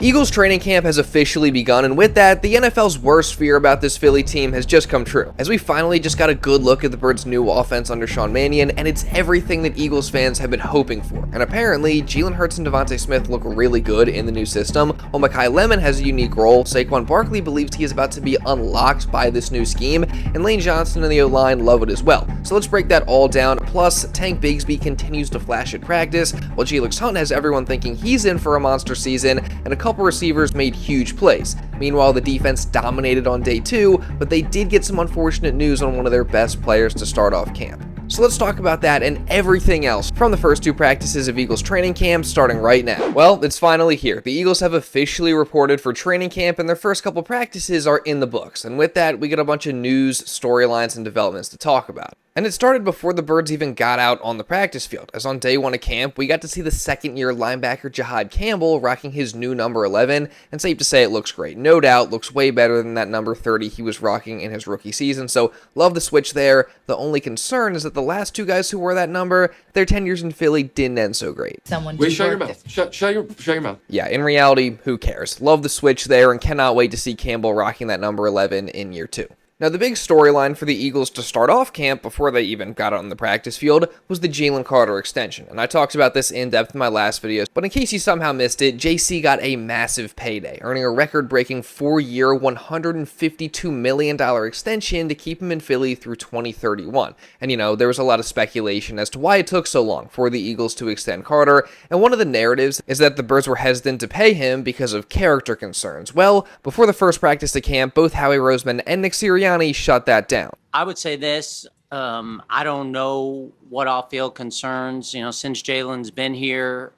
Eagles training camp has officially begun, and with that, the NFL's worst fear about this Philly team has just come true, as we finally just got a good look at the Birds' new offense under Sean Mannion, and it's everything that Eagles fans have been hoping for. And apparently, Jalen Hurts and DeVonta Smith look really good in the new system, while Makai Lemon has a unique role. Saquon Barkley believes he is about to be unlocked by this new scheme, and Lane Johnson and the O-line love it as well. So let's break that all down. Plus, Tank Bigsby continues to flash at practice, while Jalyx Hunt has everyone thinking he's in for a monster season, and a couple receivers made huge plays. Meanwhile, the defense dominated on day 2, but they did get some unfortunate news on one of their best players to start off camp. So let's talk about that and everything else from the first 2 practices of Eagles training camp starting right now. Well, it's finally here. The Eagles have officially reported for training camp, and their first couple practices are in the books. And with that, we get a bunch of news, storylines, and developments to talk about. And it started before the Birds even got out on the practice field, as on day 1 of camp, we got to see the second-year linebacker Jihaad Campbell rocking his new number 11, and safe to say it looks great. No doubt, looks way better than that number 30 he was rocking in his rookie season, so love the switch there. The only concern is that the last 2 guys who wore that number, their tenures in Philly didn't end so great. Wait, shut your mouth. Shut your mouth. Yeah, in reality, who cares? Love the switch there, and cannot wait to see Campbell rocking that number 11 in year 2. Now, the big storyline for the Eagles to start off camp before they even got out on the practice field was the Jalen Carter extension, and I talked about this in depth in my last videos, but in case you somehow missed it, JC got a massive payday, earning a record-breaking 4-year, $152 million extension to keep him in Philly through 2031. And there was a lot of speculation as to why it took so long for the Eagles to extend Carter, and one of the narratives is that the Birds were hesitant to pay him because of character concerns. Well, before the first practice of camp, both Howie Roseman and Nick Sirianni shut that down. I would say this. I don't know what off-field concerns. Since Jalen's been here,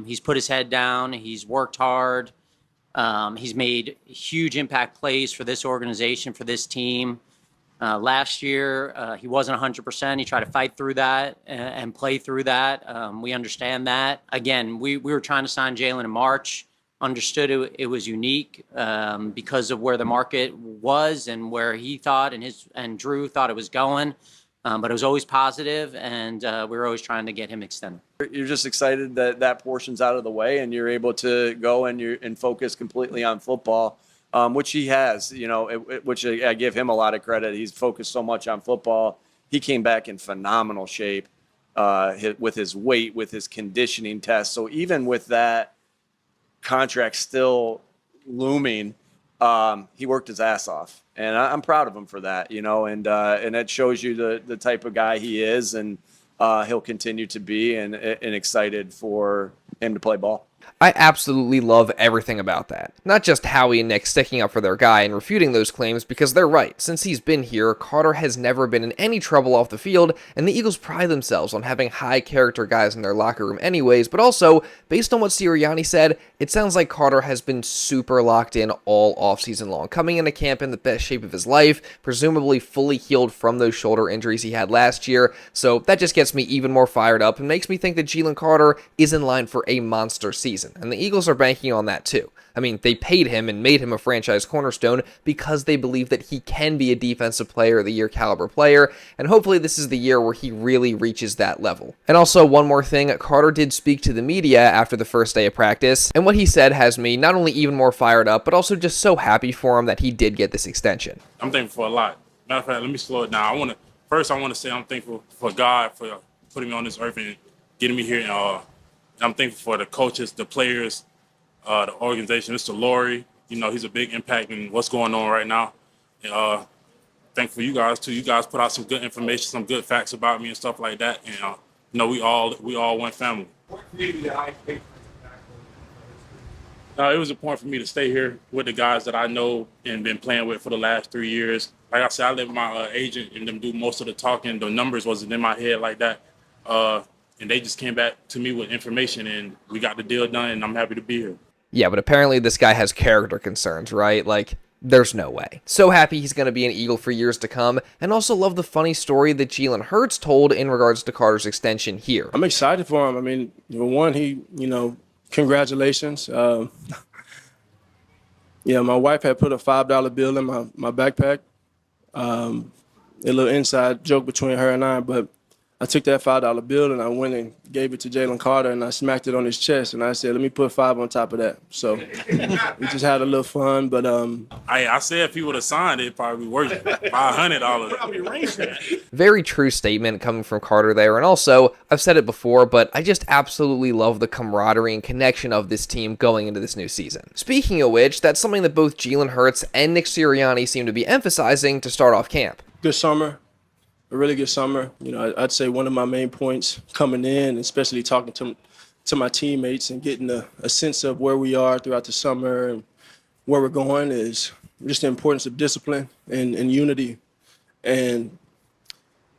he's put his head down. He's worked hard. He's made huge impact plays for this organization, for this team. Last year, he wasn't 100%. He tried to fight through that and play through that. We understand that. Again, we were trying to sign Jalen in March. Understood it was unique because of where the market was and where he thought and Drew thought it was going. But it was always positive, and we were always trying to get him extended. You're just excited that that portion's out of the way, and you're able to go and focus completely on football, which he has. Which I give him a lot of credit. He's focused so much on football. He came back in phenomenal shape with his weight, with his conditioning test. So even with that contract still looming, he worked his ass off, and I'm proud of him for that, and that shows you the type of guy he is, and he'll continue to be, and excited for him to play ball. I absolutely love everything about that. Not just Howie and Nick sticking up for their guy and refuting those claims, because they're right. Since he's been here, Carter has never been in any trouble off the field, and the Eagles pride themselves on having high-character guys in their locker room anyways, but also, based on what Sirianni said, it sounds like Carter has been super locked in all offseason long, coming into camp in the best shape of his life, presumably fully healed from those shoulder injuries he had last year, so that just gets me even more fired up and makes me think that Jalen Carter is in line for a monster season. And the Eagles are banking on that too. I mean, they paid him and made him a franchise cornerstone because they believe that he can be a defensive player of the year caliber player, and hopefully this is the year where he really reaches that level. And also, one more thing, Carter did speak to the media after the first day of practice, and what he said has me not only even more fired up, but also just so happy for him that he did get this extension. I'm thankful for a lot. Matter of fact, let me slow it down. I want to say I'm thankful for God for putting me on this earth and getting me here, and I'm thankful for the coaches, the players, the organization, Mr. Laurie. He's a big impact in what's going on right now. And thankful for you guys too. You guys put out some good information, some good facts about me and stuff like that. And we all one family. It was important for me to stay here with the guys that I know and been playing with for the last 3 years. Like I said, I let my agent and them do most of the talking. The numbers wasn't in my head like that. And they just came back to me with information, and we got the deal done, and I'm happy to be here. Yeah, but apparently this guy has character concerns, right? Like, there's no way. So happy he's going to be an Eagle for years to come, and also love the funny story that Jalen Hurts told in regards to Carter's extension here. I'm excited for him. I mean, one, congratulations. My wife had put a $5 bill in my backpack. A little inside joke between her and I, but I took that $5 bill and I went and gave it to Jalen Carter and I smacked it on his chest and I said, let me put 5 on top of that. So we just had a little fun, but I said if he would have signed it, it'd probably be worth $500. Very true statement coming from Carter there. And also, I've said it before, but I just absolutely love the camaraderie and connection of this team going into this new season. Speaking of which, that's something that both Jalen Hurts and Nick Sirianni seem to be emphasizing to start off camp. Good summer. A really good summer. You know, I'd say one of my main points coming in, especially talking to my teammates and getting a sense of where we are throughout the summer and where we're going, is just the importance of discipline and unity. And,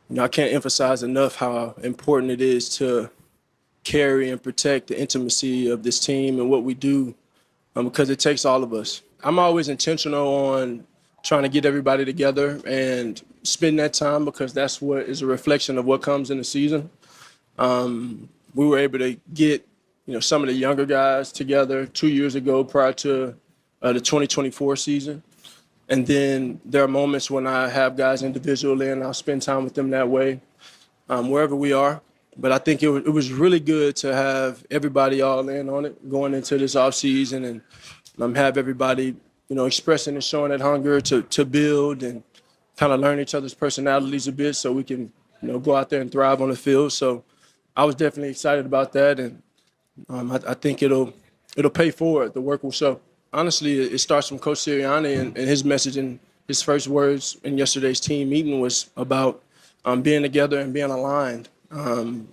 you know, I can't emphasize enough how important it is to carry and protect the intimacy of this team and what we do, because it takes all of us. I'm always intentional on trying to get everybody together and spend that time, because that's what is a reflection of what comes in the season. We were able to get, you know, some of the younger guys together 2 years ago prior to the 2024 season. And then there are moments when I have guys individually and I'll spend time with them that way, wherever we are. But I think it was really good to have everybody all in on it going into this offseason and have everybody, you know, expressing and showing that hunger to build and kind of learn each other's personalities a bit so we can, you know, go out there and thrive on the field. So I was definitely excited about that, and I think it'll pay forward. The work will show. Honestly, it starts from Coach Sirianni, and his message in his first words in yesterday's team meeting was about being together and being aligned. And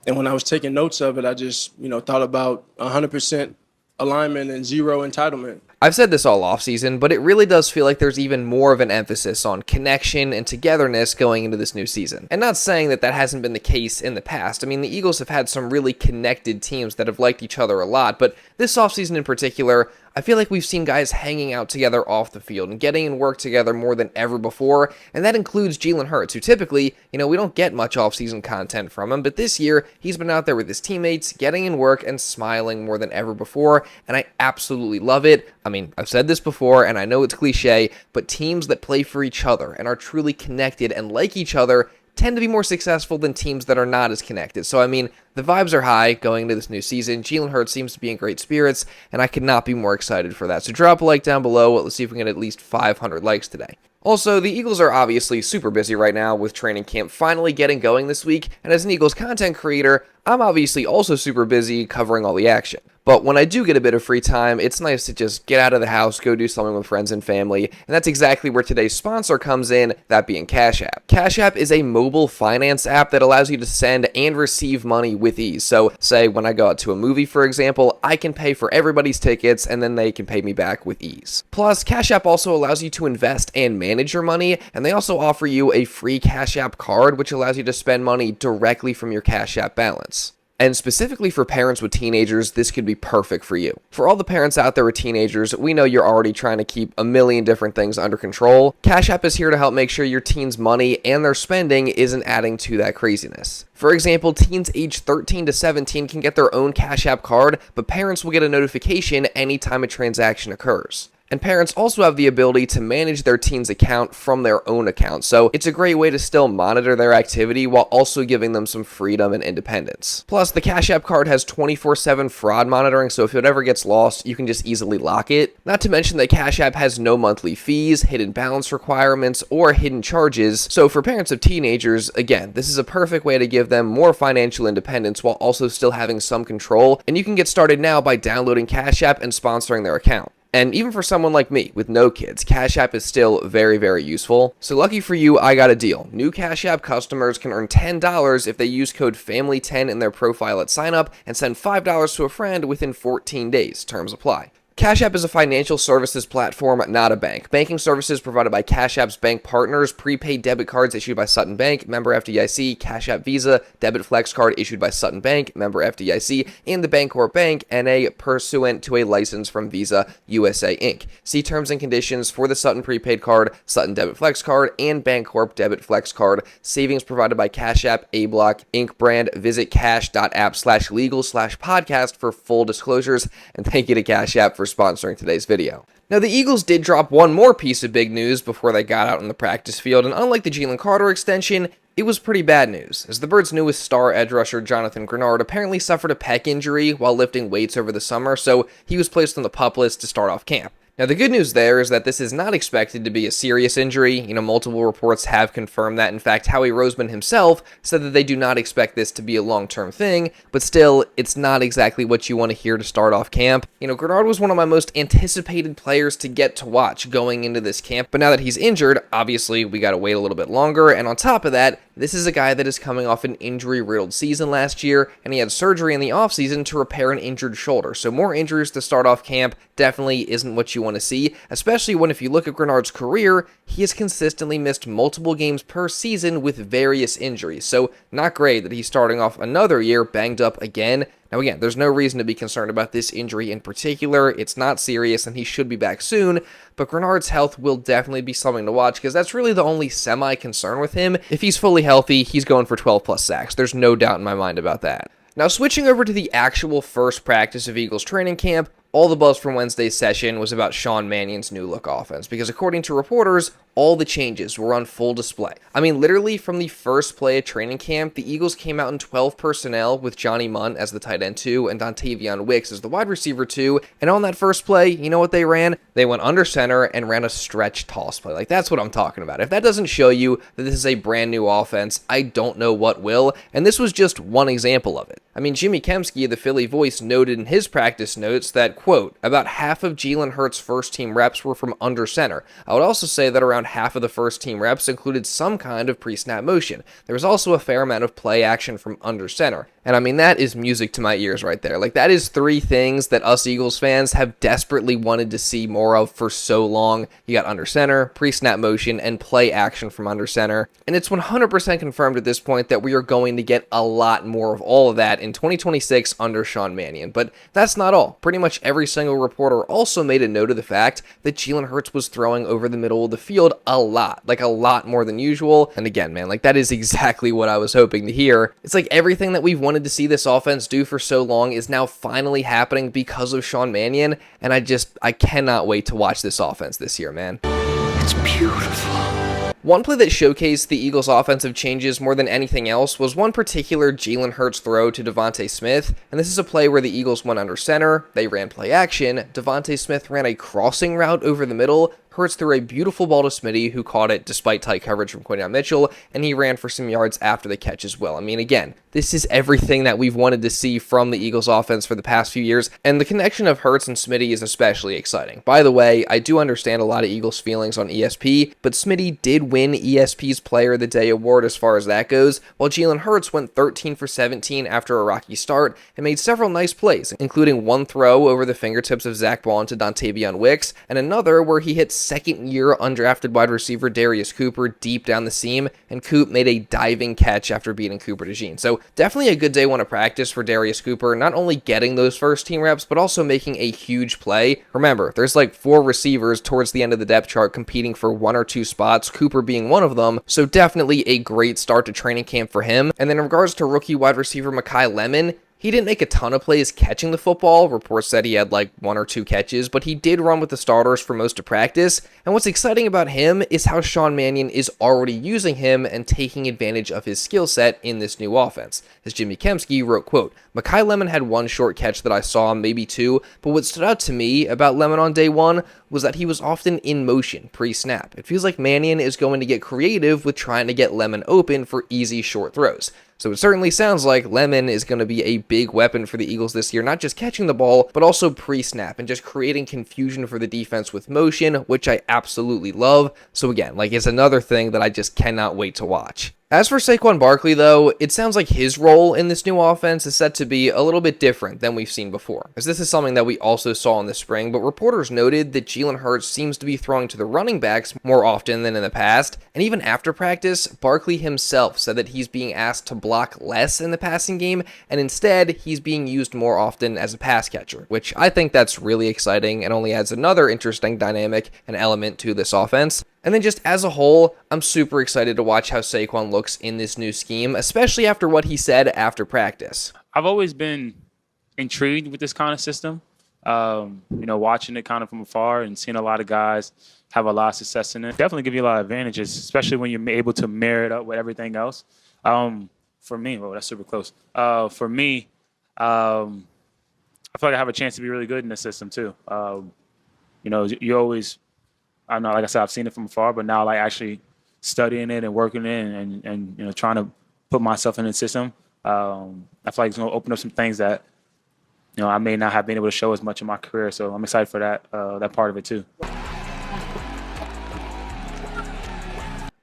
when I was taking notes of it, I just, you know, thought about 100% alignment and zero entitlement. I've said this all offseason, but it really does feel like there's even more of an emphasis on connection and togetherness going into this new season. And not saying that that hasn't been the case in the past. I mean, the Eagles have had some really connected teams that have liked each other a lot, but this offseason in particular, I feel like we've seen guys hanging out together off the field and getting in work together more than ever before, and that includes Jalen Hurts, who typically, you know, we don't get much offseason content from him, but this year, he's been out there with his teammates, getting in work and smiling more than ever before, and I absolutely love it. I mean, I've said this before, and I know it's cliche, but teams that play for each other and are truly connected and like each other tend to be more successful than teams that are not as connected. So, I mean, the vibes are high going into this new season. Jalen Hurts seems to be in great spirits, and I could not be more excited for that. So drop a like down below. Let's see if we can get at least 500 likes today. Also, the Eagles are obviously super busy right now with training camp finally getting going this week, and as an Eagles content creator, I'm obviously also super busy covering all the action. But when I do get a bit of free time, it's nice to just get out of the house, go do something with friends and family, and that's exactly where today's sponsor comes in, that being Cash App. Cash App is a mobile finance app that allows you to send and receive money with ease. So, say when I go out to a movie, for example, I can pay for everybody's tickets, and then they can pay me back with ease. Plus, Cash App also allows you to invest and manage your money, and they also offer you a free Cash App card, which allows you to spend money directly from your Cash App balance. And specifically for parents with teenagers, this could be perfect for you. For all the parents out there with teenagers, we know you're already trying to keep a million different things under control. Cash App is here to help make sure your teen's money and their spending isn't adding to that craziness. For example, teens aged 13 to 17 can get their own Cash App card, but parents will get a notification anytime a transaction occurs. And parents also have the ability to manage their teen's account from their own account, so it's a great way to still monitor their activity while also giving them some freedom and independence. Plus, the Cash App card has 24/7 fraud monitoring, so if it ever gets lost, you can just easily lock it. Not to mention that Cash App has no monthly fees, hidden balance requirements, or hidden charges, so for parents of teenagers, again, this is a perfect way to give them more financial independence while also still having some control, and you can get started now by downloading Cash App and sponsoring their account. And even for someone like me with no kids, Cash App is still very, very useful. So lucky for you, I got a deal. New Cash App customers can earn $10 if they use code FAMILY10 in their profile at sign up and send $5 to a friend within 14 days. Terms apply. Cash App is a financial services platform, not a bank. Banking services provided by Cash App's bank partners, prepaid debit cards issued by Sutton Bank, member FDIC, Cash App Visa, debit flex card issued by Sutton Bank, member FDIC, and the Bancorp Bank, N.A., pursuant to a license from Visa USA Inc. See terms and conditions for the Sutton prepaid card, Sutton debit flex card, and Bancorp debit flex card. Savings provided by Cash App, A Block, Inc. brand. Visit cash.app/legal/podcast for full disclosures. And thank you to Cash App for sponsoring today's video. Now, the Eagles did drop one more piece of big news before they got out on the practice field, and unlike the Jalen Carter extension, it was pretty bad news, as the Birds' newest star edge rusher Jonathan Greenard apparently suffered a pec injury while lifting weights over the summer, so he was placed on the PUP list to start off camp. Now, the good news there is that this is not expected to be a serious injury. Multiple reports have confirmed that. In fact, Howie Roseman himself said that they do not expect this to be a long-term thing, but still, it's not exactly what you want to hear to start off camp. Greenard was one of my most anticipated players to get to watch going into this camp, but now that he's injured, obviously, we got to wait a little bit longer, and on top of that, this is a guy that is coming off an injury-riddled season last year, and he had surgery in the offseason to repair an injured shoulder, so more injuries to start off camp definitely isn't what you want to see, especially when if you look at Greenard's career, he has consistently missed multiple games per season with various injuries, so not great that he's starting off another year banged up again. Now again, there's no reason to be concerned about this injury in particular. It's not serious and he should be back soon, but Greenard's health will definitely be something to watch because that's really the only semi-concern with him. If he's fully healthy, he's going for 12 plus sacks. There's no doubt in my mind about that. Now switching over to the actual first practice of Eagles training camp, all the buzz from Wednesday's session was about Sean Mannion's new look offense because according to reporters, all the changes were on full display. I mean, literally from the first play of training camp, the Eagles came out in 12 personnel with Johnny Mundt as the tight end 2 and Dontayvion Wicks as the wide receiver 2. And on that first play, you know what they ran? They went under center and ran a stretch toss play. Like, that's what I'm talking about. If that doesn't show you that this is a brand new offense, I don't know what will. And this was just one example of it. I mean, Jimmy Kempski, the Philly voice, noted in his practice notes that, quote, about half of Jalen Hurts' first team reps were from under center. I would also say that around half of the first team reps included some kind of pre-snap motion. There was also a fair amount of play action from under center. And I mean, that is music to my ears right there. Like, that is three things that us Eagles fans have desperately wanted to see more of for so long. You got under center, pre-snap motion, and play action from under center. And it's 100% confirmed at this point that we are going to get a lot more of all of that in 2026 under Sean Mannion. But that's not all. Pretty much every single reporter also made a note of the fact that Jalen Hurts was throwing over the middle of the field a lot. Like, a lot more than usual. And again, man, like, that is exactly what I was hoping to hear. It's like everything that we've wanted to see this offense do for so long is now finally happening because of Sean Mannion, and I cannot wait to watch this offense this year, man. It's beautiful. One play that showcased the Eagles' offensive changes more than anything else was one particular Jalen Hurts throw to DeVonta Smith, and this is a play where the Eagles went under center, they ran play action, DeVonta Smith ran a crossing route over the middle, Hurts threw a beautiful ball to Smitty, who caught it despite tight coverage from Quinton Mitchell, and he ran for some yards after the catch as well. I mean, again, this is everything that we've wanted to see from the Eagles offense for the past few years, and the connection of Hurts and Smitty is especially exciting. By the way, I do understand a lot of Eagles feelings on ESP, but Smitty did win ESP's Player of the Day award as far as that goes, while Jalen Hurts went 13 for 17 after a rocky start and made several nice plays, including one throw over the fingertips of Zack Baun to Dontayvion Wicks, and another where he hit second-year undrafted wide receiver Darius Cooper deep down the seam, and Coop made a diving catch after beating Cooper DeJean. So definitely a good day one of practice for Darius Cooper, not only getting those first team reps, but also making a huge play. Remember, there's like 4 receivers towards the end of the depth chart competing for 1 or 2 spots, Cooper being one of them, so definitely a great start to training camp for him. And then in regards to rookie wide receiver Makai Lemon, he didn't make a ton of plays catching the football. Reports said he had like 1 or 2 catches, but he did run with the starters for most of practice. And what's exciting about him is how Sean Mannion is already using him and taking advantage of his skill set in this new offense. As Jimmy Kempski wrote, quote, Makai Lemon had 1 short catch that I saw, maybe 2, but what stood out to me about Lemon on day 1 was that he was often in motion pre-snap. It feels like Mannion is going to get creative with trying to get Lemon open for easy short throws. So it certainly sounds like Lemon is going to be a big weapon for the Eagles this year, not just catching the ball, but also pre-snap and just creating confusion for the defense with motion, which I absolutely love. So again, like, it's another thing that I just cannot wait to watch. As for Saquon Barkley, though, it sounds like his role in this new offense is set to be a little bit different than we've seen before, as this is something that we also saw in the spring, but reporters noted that Jalen Hurts seems to be throwing to the running backs more often than in the past, and even after practice, Barkley himself said that he's being asked to block less in the passing game, and instead, he's being used more often as a pass catcher, which I think that's really exciting and only adds another interesting dynamic and element to this offense. And then just as a whole, I'm super excited to watch how Saquon looks in this new scheme, especially after what he said after practice. I've always been intrigued with this kind of system. Watching it kind of from afar and seeing a lot of guys have a lot of success in it definitely give you a lot of advantages, especially when you're able to marry it up with everything else. For me, that's super close. For me, I feel like I have a chance to be really good in the system too. You always, I don't know, like I said, I've seen it from afar, but now like actually studying it and working it and trying to put myself in the system, I feel like it's going to open up some things that I may not have been able to show as much in my career. So I'm excited for that part of it too.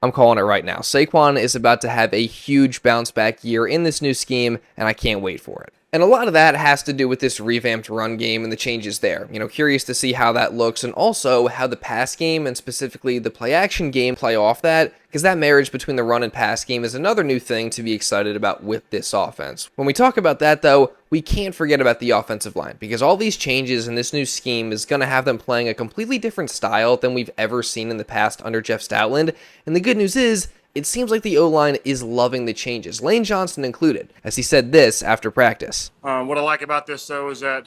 I'm calling it right now. Saquon is about to have a huge bounce back year in this new scheme, and I can't wait for it. And a lot of that has to do with this revamped run game and the changes there. Curious to see how that looks, and also how the pass game and specifically the play action game play off that, because that marriage between the run and pass game is another new thing to be excited about with this offense. When we talk about that though, we can't forget about the offensive line, because all these changes in this new scheme is going to have them playing a completely different style than we've ever seen in the past under Jeff Stoutland. And the good news is, it seems like the O-line is loving the changes, Lane Johnson included, as he said this after practice. What I like about this, though, is that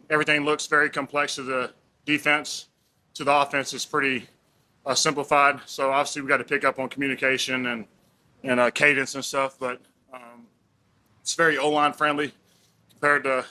everything looks very complex to the defense. To the offense, it's pretty simplified. So obviously we got to pick up on communication and cadence and stuff, but it's very O-line friendly compared to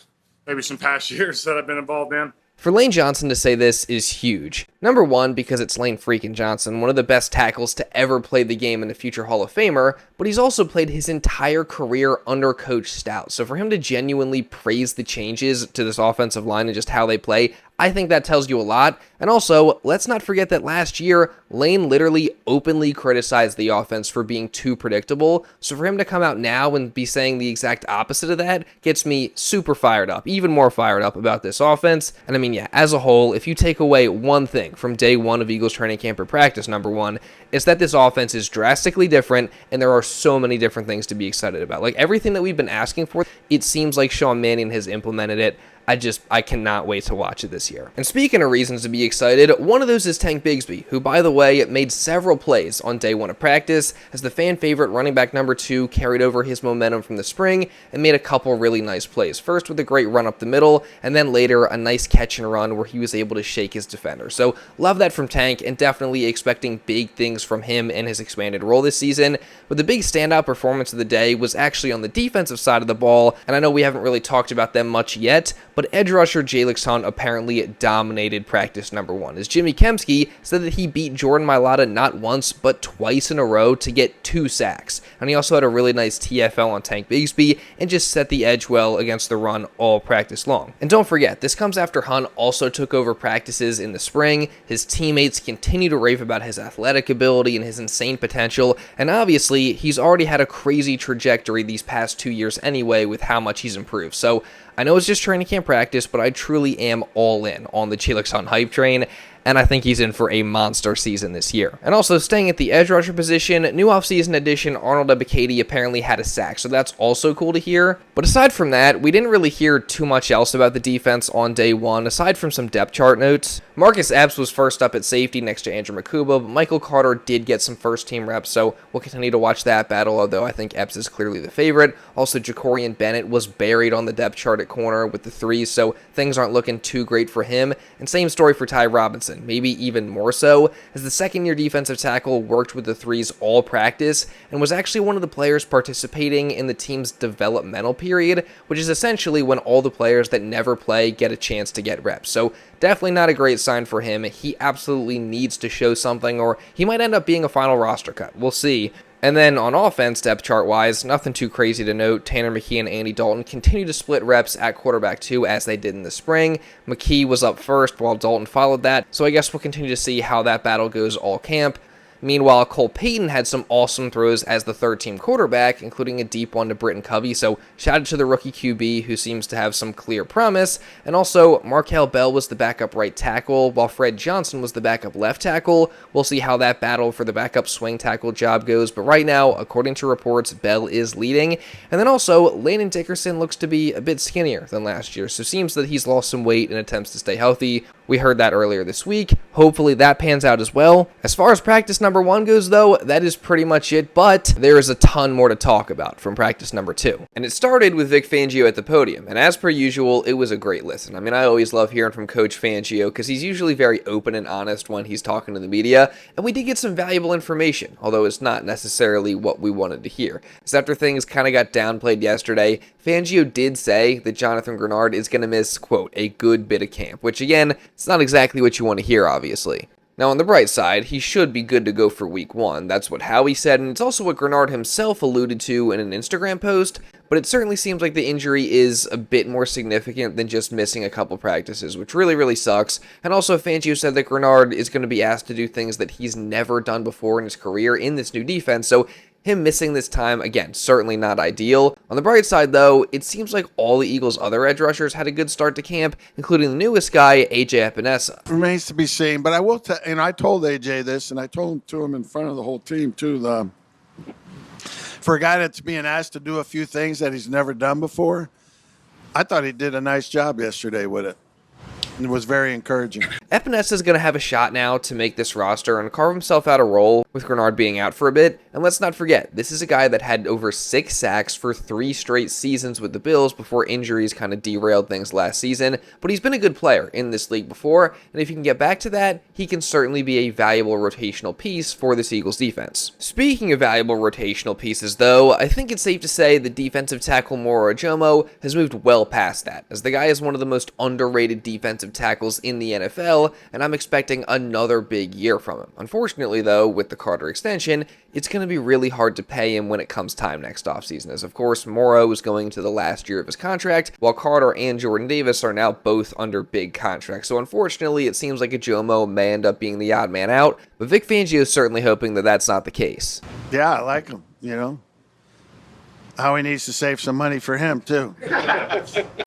maybe some past years that I've been involved in. For Lane Johnson to say this is huge. Number one, because it's Lane freaking Johnson, one of the best tackles to ever play the game and a future Hall of Famer, but he's also played his entire career under Coach Stout. So for him to genuinely praise the changes to this offensive line and just how they play, I think that tells you a lot. And also, let's not forget that last year, Lane literally openly criticized the offense for being too predictable. So for him to come out now and be saying the exact opposite of that gets me super fired up, even more fired up about this offense. And I mean, yeah, as a whole, if you take away one thing from day one of Eagles training camp or practice, number one, is that this offense is drastically different, and there are so many different things to be excited about. Like everything that we've been asking for, it seems like Sean Mannion has implemented it. I cannot wait to watch it this year. And speaking of reasons to be excited, one of those is Tank Bigsby, who, by the way, made several plays on day one of practice, as the fan favorite running back number 2 carried over his momentum from the spring and made a couple really nice plays. First with a great run up the middle, and then later a nice catch and run where he was able to shake his defender. So love that from Tank, and definitely expecting big things from him in his expanded role this season. But the big standout performance of the day was actually on the defensive side of the ball, and I know we haven't really talked about them much yet, but edge rusher Jalyx Hunt apparently dominated practice number 1, as Jimmy Kemsky said that he beat Jordan Mailata not once, but twice in a row to get 2 sacks. And he also had a really nice TFL on Tank Bigsby and just set the edge well against the run all practice long. And don't forget, this comes after Hunt also took over practices in the spring. His teammates continue to rave about his athletic ability and his insane potential, and obviously he's already had a crazy trajectory these past 2 years anyway with how much he's improved. So I know it's just training camp practice, but I truly am all in on the Jalyx Hunt hype train, and I think he's in for a monster season this year. And also, staying at the edge rusher position, new offseason addition Arnold Ebiketie apparently had a sack, so that's also cool to hear. But aside from that, we didn't really hear too much else about the defense on day one, aside from some depth chart notes. Marcus Epps was first up at safety next to Andrew Makuba, but Michael Carter did get some first-team reps, so we'll continue to watch that battle, although I think Epps is clearly the favorite. Also, Jacorian Bennett was buried on the depth chart at corner with the 3s, so things aren't looking too great for him. And same story for Ty Robinson, maybe even more so, as the second-year defensive tackle worked with the 3s all practice and was actually one of the players participating in the team's developmental period, which is essentially when all the players that never play get a chance to get reps. So definitely not a great sign for him. He absolutely needs to show something, or he might end up being a final roster cut. We'll see. And then on offense, depth chart-wise, nothing too crazy to note. Tanner McKee and Andy Dalton continue to split reps at quarterback 2 as they did in the spring. McKee was up first while Dalton followed that, so I guess we'll continue to see how that battle goes all camp. Meanwhile, Cole Payton had some awesome throws as the third-team quarterback, including a deep one to Britton Covey, so shout out to the rookie QB who seems to have some clear promise. And also, Markel Bell was the backup right tackle, while Fred Johnson was the backup left tackle. We'll see how that battle for the backup swing tackle job goes, but right now, according to reports, Bell is leading. And then also, Landon Dickerson looks to be a bit skinnier than last year, so seems that he's lost some weight and attempts to stay healthy. We heard that earlier this week. Hopefully that pans out as well. As far as practice number 1 goes, though, that is pretty much it, but there is a ton more to talk about from practice number 2. And it started with Vic Fangio at the podium, and as per usual, it was a great listen. I mean, I always love hearing from Coach Fangio because he's usually very open and honest when he's talking to the media, and we did get some valuable information, although it's not necessarily what we wanted to hear. As after things kind of got downplayed yesterday, Fangio did say that Jonathan Greenard is going to miss, quote, a good bit of camp, which again, it's not exactly what you want to hear, obviously. Now, on the bright side, he should be good to go for week 1. That's what Howie said, and it's also what Greenard himself alluded to in an Instagram post, but it certainly seems like the injury is a bit more significant than just missing a couple practices, which really sucks. And also, Fangio said that Greenard is going to be asked to do things that he's never done before in his career in this new defense, so him missing this time, again, certainly not ideal. On the bright side, though, it seems like all the Eagles' other edge rushers had a good start to camp, including the newest guy, AJ Epinesa. Remains to be seen, but I will and I told AJ this, and I told him to him in front of the whole team, too. For a guy that's being asked to do a few things that he's never done before, I thought he did a nice job yesterday with it. It was very encouraging. Epinesa is going to have a shot now to make this roster and carve himself out a role with Greenard being out for a bit. And let's not forget, this is a guy that had over 6 sacks for 3 straight seasons with the Bills before injuries kind of derailed things last season. But he's been a good player in this league before, and if he can get back to that, he can certainly be a valuable rotational piece for this Eagles defense. Speaking of valuable rotational pieces, though, I think it's safe to say the defensive tackle Moro Ojomo has moved well past that, as the guy is one of the most underrated defensive tackles in the NFL, and I'm expecting another big year from him. Unfortunately, though, with the Carter extension, it's going to be really hard to pay him when it comes time next offseason, as of course Moro is going into the last year of his contract, while Carter and Jordan Davis are now both under big contracts. So unfortunately, it seems like Ojomo may end up being the odd man out, but Vic Fangio is certainly hoping that that's not the case. Yeah, I like him, you know. Howie needs to save some money for him, too.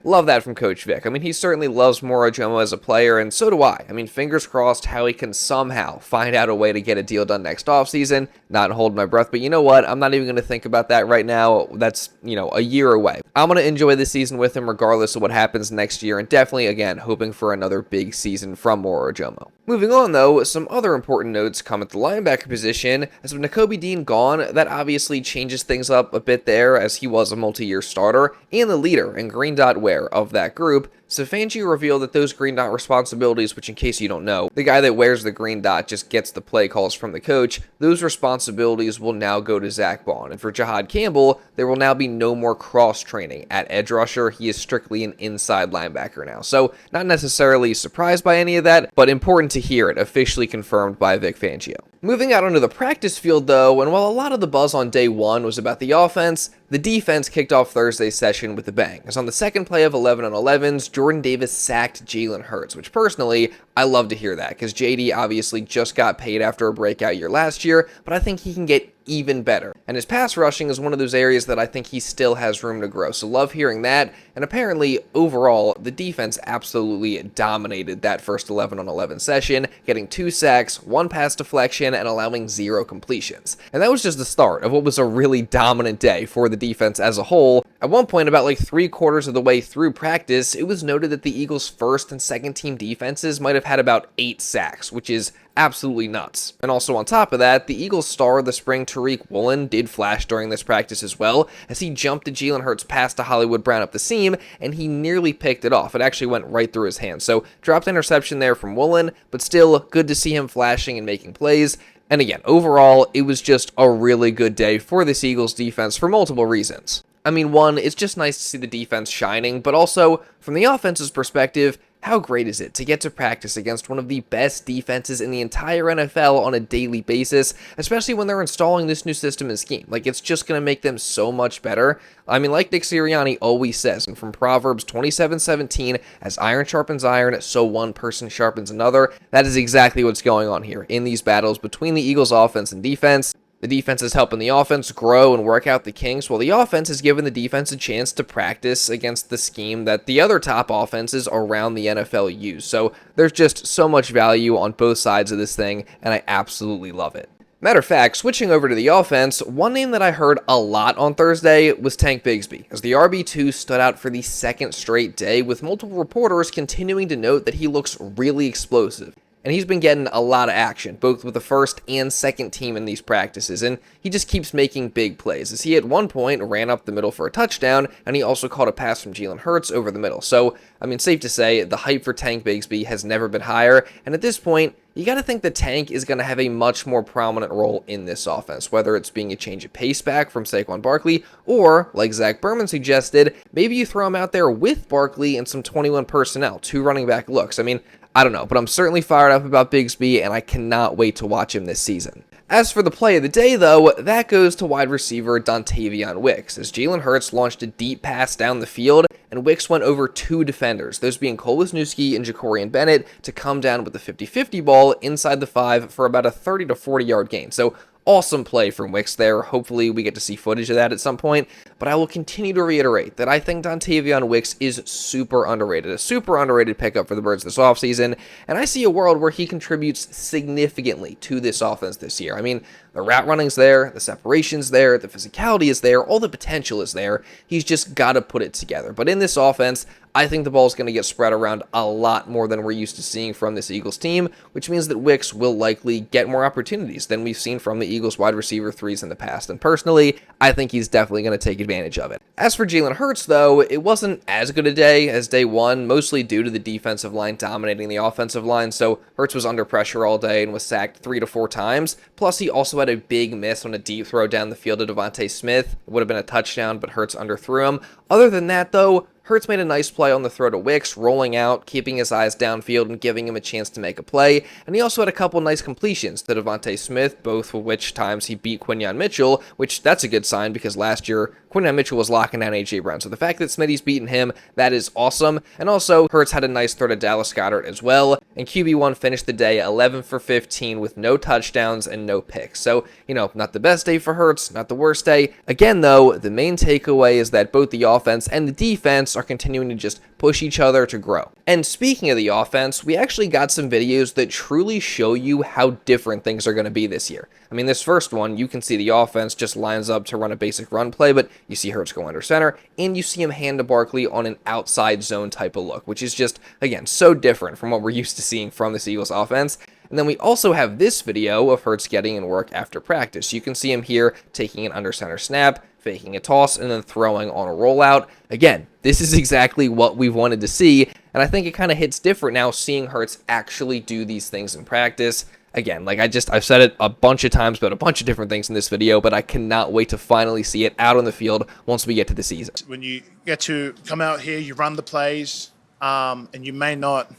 Love that from Coach Vic. I mean, he certainly loves Moro Ojomo as a player, and so do I. I mean, fingers crossed Howie can somehow find out a way to get a deal done next offseason. Not holding my breath, but you know what? I'm not even going to think about that right now. That's, a year away. I'm going to enjoy this season with him regardless of what happens next year, and definitely, again, hoping for another big season from Moro Ojomo. Moving on, though, some other important notes come at the linebacker position. As with Nakobe Dean gone, that obviously changes things up a bit there, as he was a multi-year starter and the leader and green dot wearer of that group. So Fangio revealed that those green dot responsibilities, which in case you don't know, the guy that wears the green dot just gets the play calls from the coach, those responsibilities will now go to Zack Baun. And for Jihaad Campbell, there will now be no more cross-training at edge rusher. He is strictly an inside linebacker now. So not necessarily surprised by any of that, but important to hear it officially confirmed by Vic Fangio. Moving out onto the practice field, though, and while a lot of the buzz on day 1 was about the offense, the defense kicked off Thursday's session with a bang, as on the second play of 11-on-11s, Jordan Davis sacked Jalen Hurts, which personally, I love to hear that, because JD obviously just got paid after a breakout year last year, but I think he can get even better. And his pass rushing is one of those areas that I think he still has room to grow, so love hearing that. And apparently, overall, the defense absolutely dominated that first 11-on-11 session, getting 2 sacks, 1 pass deflection, and allowing 0 completions. And that was just the start of what was a really dominant day for the defense as a whole. At one point, about 3/4 of the way through practice, it was noted that the Eagles' first and second team defenses might have had about 8 sacks, which is absolutely nuts. And also on top of that, the Eagles' star of the spring, Tariq Woolen, did flash during this practice as well, as he jumped to Jalen Hurts' pass to Hollywood Brown up the seam, and he nearly picked it off. It actually went right through his hands. So dropped interception there from Woolen, but still good to see him flashing and making plays. And again, overall, it was just a really good day for this Eagles defense for multiple reasons. I mean, one, it's just nice to see the defense shining, but also, from the offense's perspective, how great is it to get to practice against one of the best defenses in the entire NFL on a daily basis, especially when they're installing this new system and scheme? It's just going to make them so much better. I mean, like Nick Sirianni always says, and from Proverbs 27:17, as iron sharpens iron, so one person sharpens another. That is exactly what's going on here in these battles between the Eagles' offense and defense. The defense is helping the offense grow and work out the kinks, while the offense is giving the defense a chance to practice against the scheme that the other top offenses around the NFL use. So there's just so much value on both sides of this thing, and I absolutely love it. Matter of fact, switching over to the offense, one name that I heard a lot on Thursday was Tank Bigsby, as the RB2 stood out for the second straight day, with multiple reporters continuing to note that he looks really explosive. And he's been getting a lot of action, both with the first and second team in these practices, and he just keeps making big plays, as he at one point ran up the middle for a touchdown, and he also caught a pass from Jalen Hurts over the middle. So, I mean, safe to say, the hype for Tank Bigsby has never been higher, and at this point, you got to think that Tank is going to have a much more prominent role in this offense, whether it's being a change of pace back from Saquon Barkley, or, like Zack Baun suggested, maybe you throw him out there with Barkley and some 21 personnel, 2 running back looks. I mean, I don't know, but I'm certainly fired up about Bigsby, and I cannot wait to watch him this season. As for the play of the day, though, that goes to wide receiver Dontayvion Wicks, as Jalen Hurts launched a deep pass down the field, and Wicks went over 2 defenders, those being Cole Wisniewski and Jacorian Bennett, to come down with the 50-50 ball inside the 5 for about a 30 to 40 yard gain. So, awesome play from Wicks there. Hopefully we get to see footage of that at some point, but I will continue to reiterate that I think Dontayvion Wicks is super underrated, a super underrated pickup for the Birds this offseason, and I see a world where he contributes significantly to this offense this year. I mean, the route running's there, the separation's there, the physicality is there, all the potential is there. He's just got to put it together. But in this offense, I think the ball is going to get spread around a lot more than we're used to seeing from this Eagles team, which means that Wicks will likely get more opportunities than we've seen from the Eagles wide receiver 3s in the past. And personally, I think he's definitely going to take advantage of it. As for Jalen Hurts, though, it wasn't as good a day as day one, mostly due to the defensive line dominating the offensive line. So Hurts was under pressure all day and was sacked 3 to 4 times. Plus, he also had a big miss on a deep throw down the field to DeVonta Smith. It would have been a touchdown, but Hurts underthrew him. Other than that, though, Hurts made a nice play on the throw to Wicks, rolling out, keeping his eyes downfield, and giving him a chance to make a play. And he also had a couple nice completions to DeVonta Smith, both of which times he beat Quinyon Mitchell, which that's a good sign because last year Quinyon Mitchell was locking down A.J. Brown. So the fact that Smitty's beaten him, that is awesome. And also, Hurts had a nice throw to Dallas Goedert as well. And QB1 finished the day 11 for 15 with no touchdowns and no picks. So, not the best day for Hurts, not the worst day. Again, though, the main takeaway is that both the offense and the defense are continuing to just push each other to grow. And speaking of the offense, we actually got some videos that truly show you how different things are going to be this year. I mean, this first one, you can see the offense just lines up to run a basic run play, but you see Hurts go under center, and you see him hand to Barkley on an outside zone type of look, which is just, again, so different from what we're used to seeing from this Eagles offense. And then we also have this video of Hurts getting in work after practice. You can see him here taking an under center snap, faking a toss, and then throwing on a rollout. Again, this is exactly what we wanted to see, and I think it kind of hits different now seeing Hurts actually do these things in practice. Again, I've said it a bunch of times about a bunch of different things in this video, but I cannot wait to finally see it out on the field once we get to the season. When you get to come out here, you run the plays, and you may not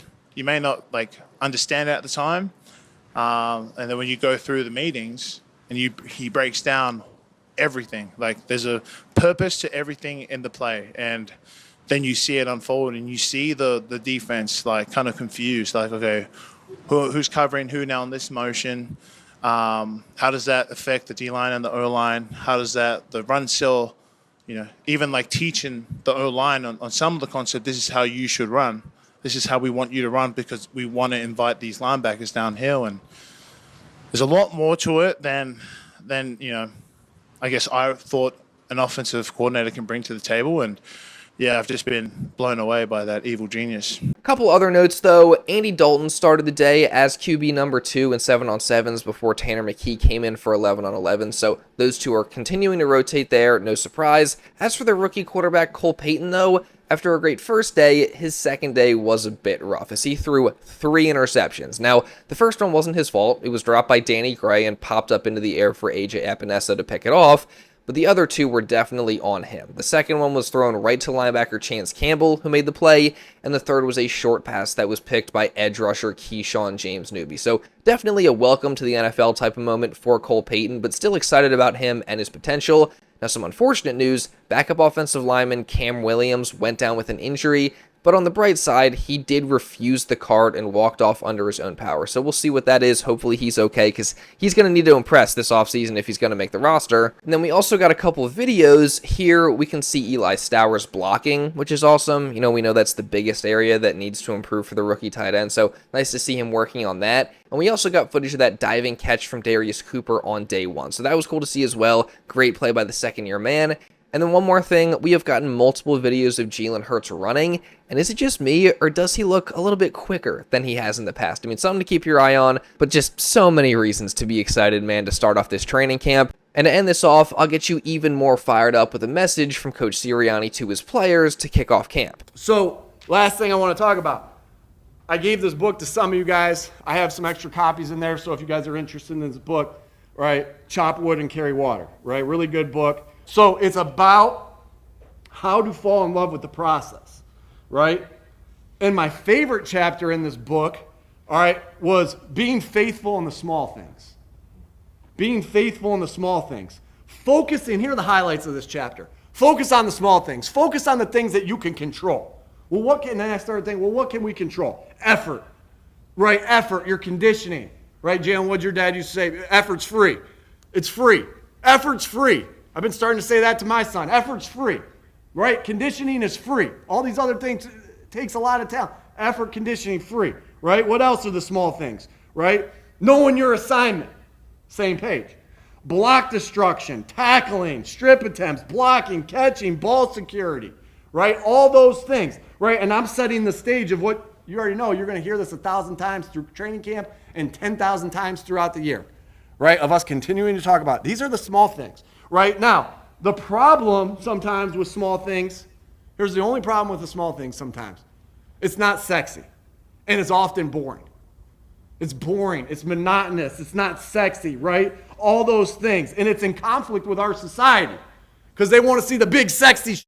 understand it at the time, and then when you go through the meetings and he breaks down everything, like there's a purpose to everything in the play, and then you see it unfold and you see the defense kind of confused, like, okay, who's covering who now in this motion? How does that affect the D-line and the O-line? How does the run still, even teaching the O-line on some of the concept, this is how you should run. This is how we want you to run because we want to invite these linebackers downhill. And there's a lot more to it than I guess I thought an offensive coordinator can bring to the table. And yeah, I've just been blown away by that evil genius. A couple other notes, though. Andy Dalton started the day as QB number 2 in 7-on-7s before Tanner McKee came in for 11-on-11, so those two are continuing to rotate there, no surprise. As for the rookie quarterback Cole Payton, though, after a great first day, his second day was a bit rough, as he threw 3 interceptions. Now, the first one wasn't his fault. It was dropped by Danny Gray and popped up into the air for A.J. Epinesa to pick it off, but the other 2 were definitely on him. The second one was thrown right to linebacker Chance Campbell, who made the play, and the third was a short pass that was picked by edge rusher Keyshawn James Newby. So definitely a welcome to the NFL type of moment for Cole Payton, but still excited about him and his potential. Now, some unfortunate news, backup offensive lineman Cam Williams went down with an injury. But on the bright side, he did refuse the card and walked off under his own power. So we'll see what that is. Hopefully he's okay, because he's going to need to impress this offseason if he's going to make the roster. And then we also got a couple of videos. Here we can see Eli Stowers blocking, which is awesome. You know, we know that's the biggest area that needs to improve for the rookie tight end. So nice to see him working on that. And we also got footage of that diving catch from Darius Cooper on day one. So that was cool to see as well. Great play by the second-year man. And then one more thing, we have gotten multiple videos of Jalen Hurts running, and is it just me, or does he look a little bit quicker than he has in the past? I mean, something to keep your eye on, but just so many reasons to be excited, man, to start off this training camp. And to end this off, I'll get you even more fired up with a message from Coach Sirianni to his players to kick off camp. So, last thing I want to talk about. I gave this book to some of you guys. I have some extra copies in there, so if you guys are interested in this book, right, Chop Wood and Carry Water, right, really good book. So it's about how to fall in love with the process, right? And my favorite chapter in this book, all right, was being faithful in the small things. Being faithful in the small things. Focusing, here are the highlights of this chapter. Focus on the small things. Focus on the things that you can control. Well, then I started thinking, well, what can we control? Effort, right? Effort, your conditioning, right? Jalen, what your dad used to say, effort's free. It's free. Effort's free. I've been starting to say that to my son. Effort's free, right? Conditioning is free. All these other things takes a lot of talent. Effort, conditioning, free, right? What else are the small things, right? Knowing your assignment, same page. Block destruction, tackling, strip attempts, blocking, catching, ball security, right? All those things, right? And I'm setting the stage of what you already know. You're going to hear this 1,000 times through training camp and 10,000 times throughout the year, right? Of us continuing to talk about it. These are the small things. Right now, the problem sometimes with small things, here's the only problem with the small things sometimes. It's not sexy, and it's often boring. It's boring, it's monotonous, it's not sexy, right? All those things, and it's in conflict with our society because they want to see the big sexy shit.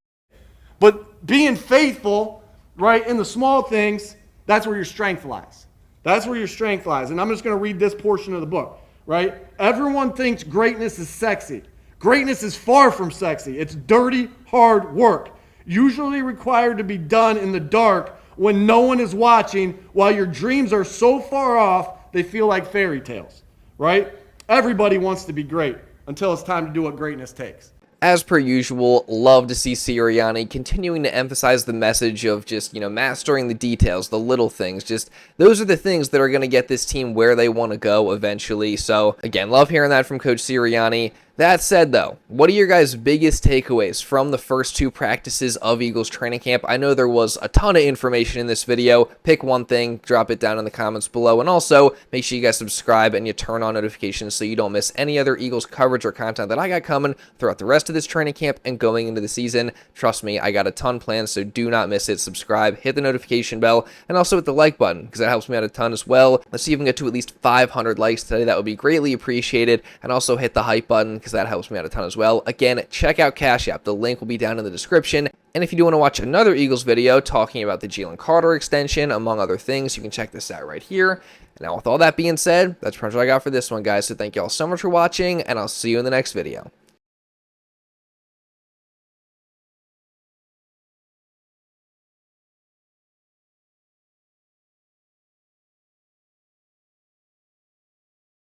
But being faithful, right, in the small things, that's where your strength lies. That's where your strength lies. And I'm just going to read this portion of the book, right? Everyone thinks greatness is sexy. Greatness is far from sexy. It's dirty, hard work, usually required to be done in the dark when no one is watching, while your dreams are so far off they feel like fairy tales, right? Everybody wants to be great until it's time to do what greatness takes. As per usual, love to see Sirianni continuing to emphasize the message of just, mastering the details, the little things. Just those are the things that are going to get this team where they want to go eventually. So, again, love hearing that from Coach Sirianni. That said, though, what are your guys' biggest takeaways from the first two practices of Eagles training camp? I know there was a ton of information in this video. Pick one thing, drop it down in the comments below, and also make sure you guys subscribe and you turn on notifications so you don't miss any other Eagles coverage or content that I got coming throughout the rest of this training camp and going into the season. Trust me, I got a ton planned, so do not miss it. Subscribe, hit the notification bell, and also hit the like button because that helps me out a ton as well. Let's see if we can get to at least 500 likes today. That would be greatly appreciated. And also hit the hype button because that helps me out a ton as well. Again, check out Cash App. The link will be down in the description. And if you do want to watch another Eagles video talking about the Jalen Carter extension, among other things, you can check this out right here. Now, with all that being said, that's pretty much what I got for this one, guys. So thank you all so much for watching, and I'll see you in the next video.